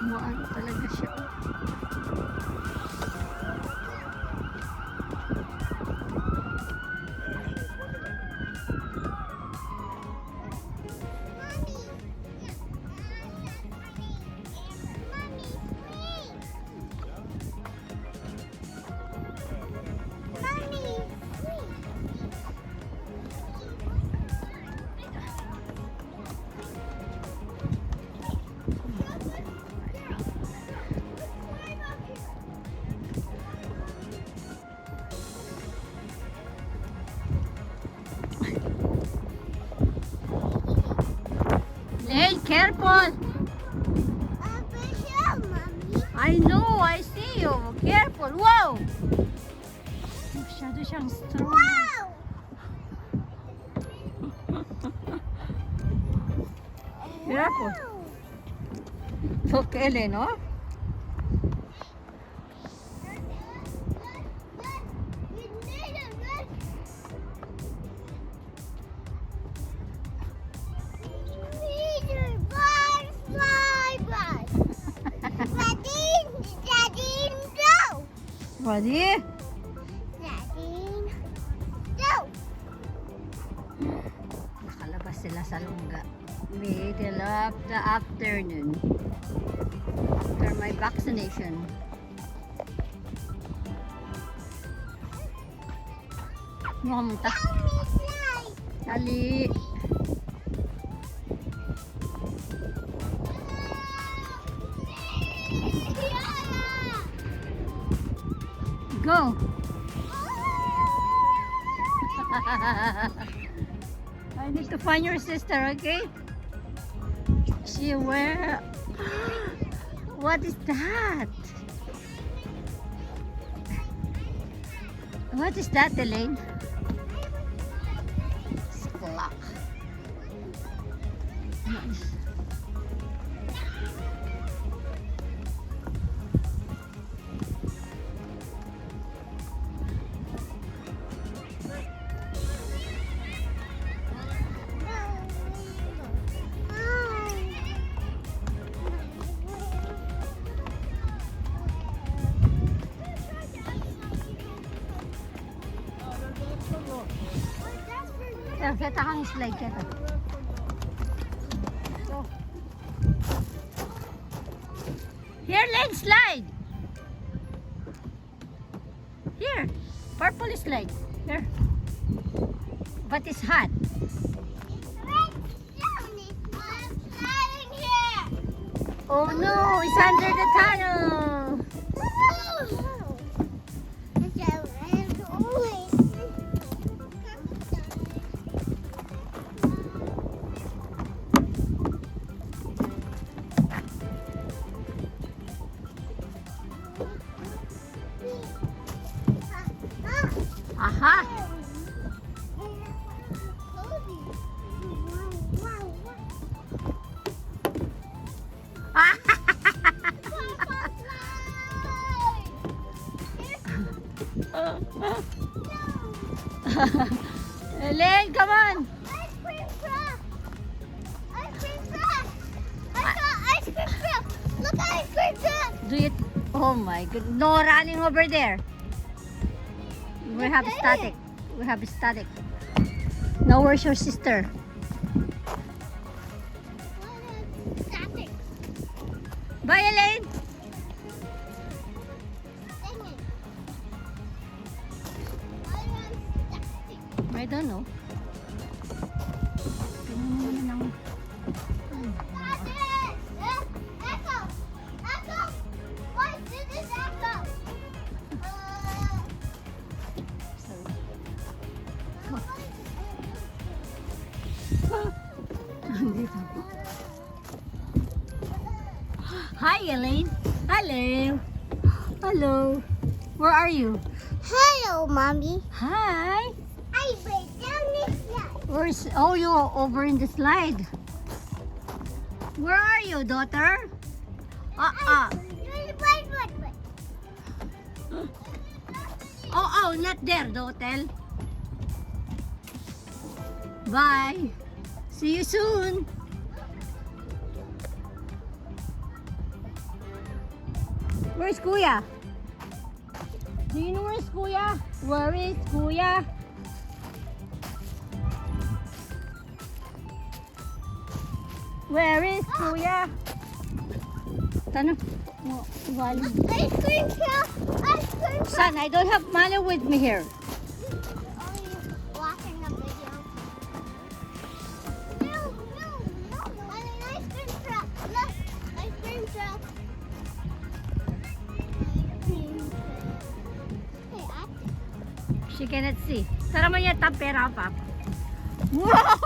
Ano talaga siya. Hey, careful! I know, I see you. Careful. Wow! Masyado siyang strong. Wow! Careful. Look, Ellen, no? Ready? Nakalabas sila sa lungga. Middle of the afternoon. After my vaccination. Munta. Dali. Go. I need to find your sister, okay? She where? What is that? What is that, Elaine? It's a clock. Nice. Kita kang slide kita. Go. Here, Len, slide. Here, purple slide. Here. But it's hot. Oh no, it's under the tunnel. Aha! Elaine, come on! Ice cream truck! Ice cream truck! I saw ice cream truck! Look, ice cream truck! Do it. Oh my god. No running over there. We have static. We have static. Now where's your sister? Static. Bye, Elaine. Dang it. I want static. I don't know. Tingnan mo naman ang... Echo! Echo! What? This is Echo! Andito po. Hi, Elaine. Hello. Hello. Where are you? Hello, Mommy. Hi. I went down this slide. Where's... Oh, you're over in the slide. Where are you, daughter? Wait. Oh, not there, the hotel. Bye. See you soon. Where's Kuya? Do you know where's Kuya? Where is Kuya? Where is Kuya? Tanong. No, wali. Ice cream truck! Ice cream truck! Son, I don't have money with me here. Oh, you're watching a video. No. I mean, ice cream truck. Look, ice cream truck. Hey, She cannot see. Tara mo niya tapera pa. Wow!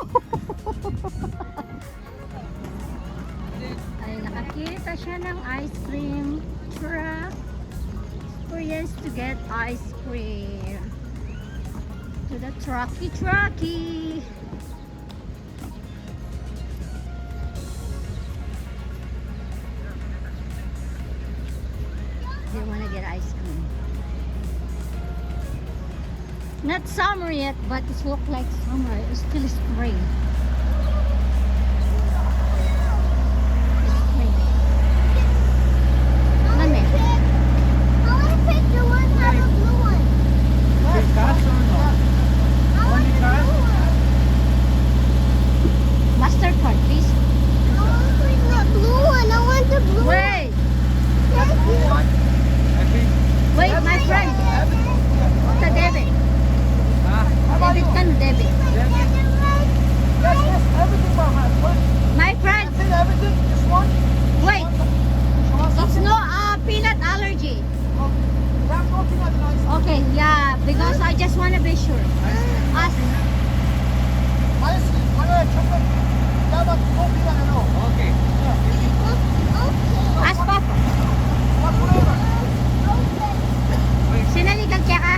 Ay, nakakita siya ng ice cream truck. Experience to get ice cream. To the trucky. They want to get ice cream. Not summer yet, but it looks like summer. It's still spring. Mustard card, please. Wait, my friend. The debit. Debit kan, debit. My friend. Wait. It's no peanut allergy. Okay, yeah, because I just want to be sure. Ask. Ask Papa. Sinaligang kaya ka?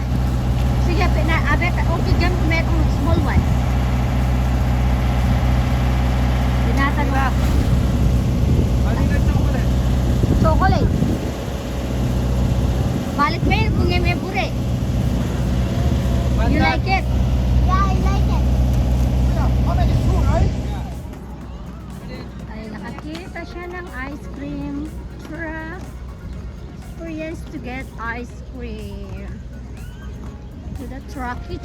Sige, abet, okay dyan kung mayroong small one. Binatan mo. Chocolate. Balit mo yun kung may bure. You like it? Yeah, I like it. Ay, nakakita siya ng ice cream truck. Experience to get ice cream. To the trucky.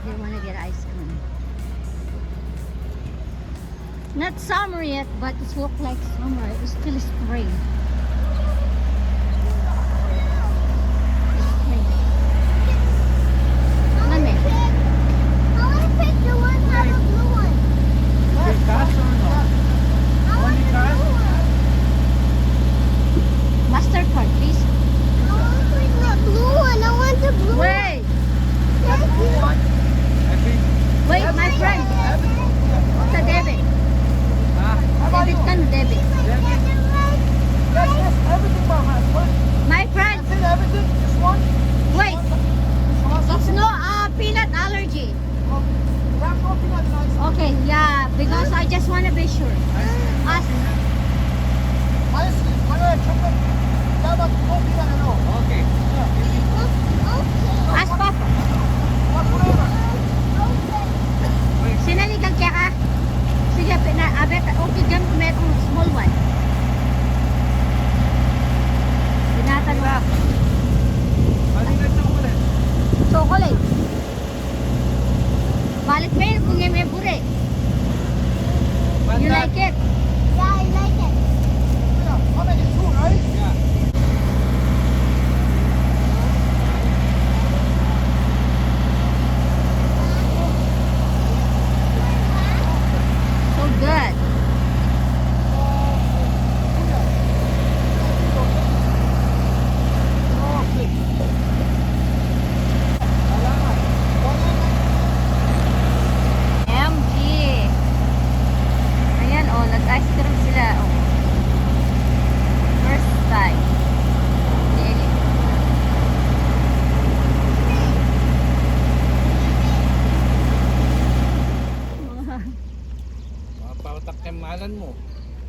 They want to get ice cream. Not summer yet, but it looks like summer. It's still spring. Mustard card, please. Wait, my friend. The debit. Debit kan, debit.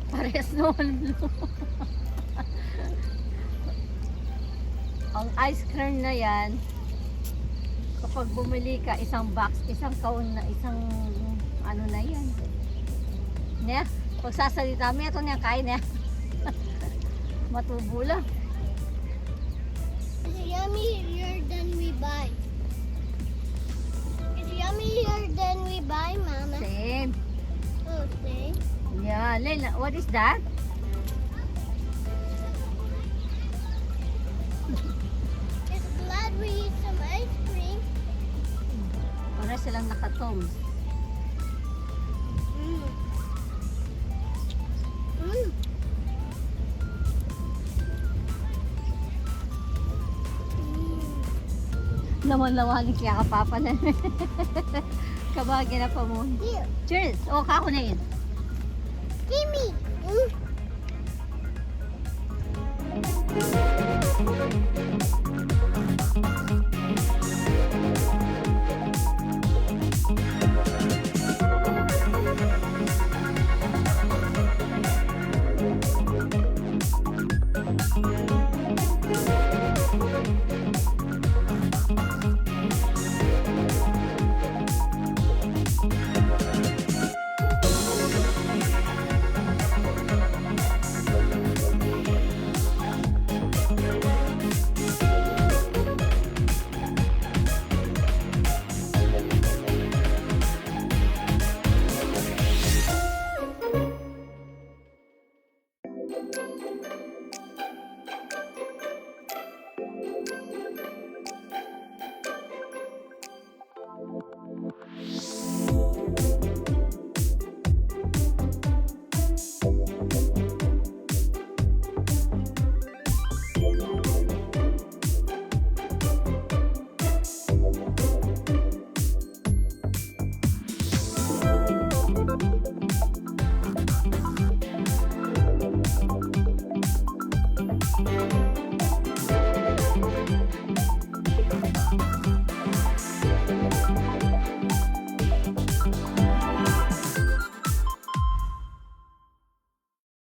Parehas naman blue. Ang ice cream na yan, kapag bumili ka, isang box, isang kaon na, isang ano na yan. Niya, pag sasalita mo, ito niya, kain niya. Matubo lang. It's yummier than we buy. It's yummier than we buy, Mama. Same. Oh, see? Yeah, Layla, what is that? It's glad we eat some ice cream. Para silang nakatoms. Mm. Mm. Lawan-lawanin kaya kapapa na. Kabagin na pa mo. Here, Cheers! O, kako na yun. gimme. Mm.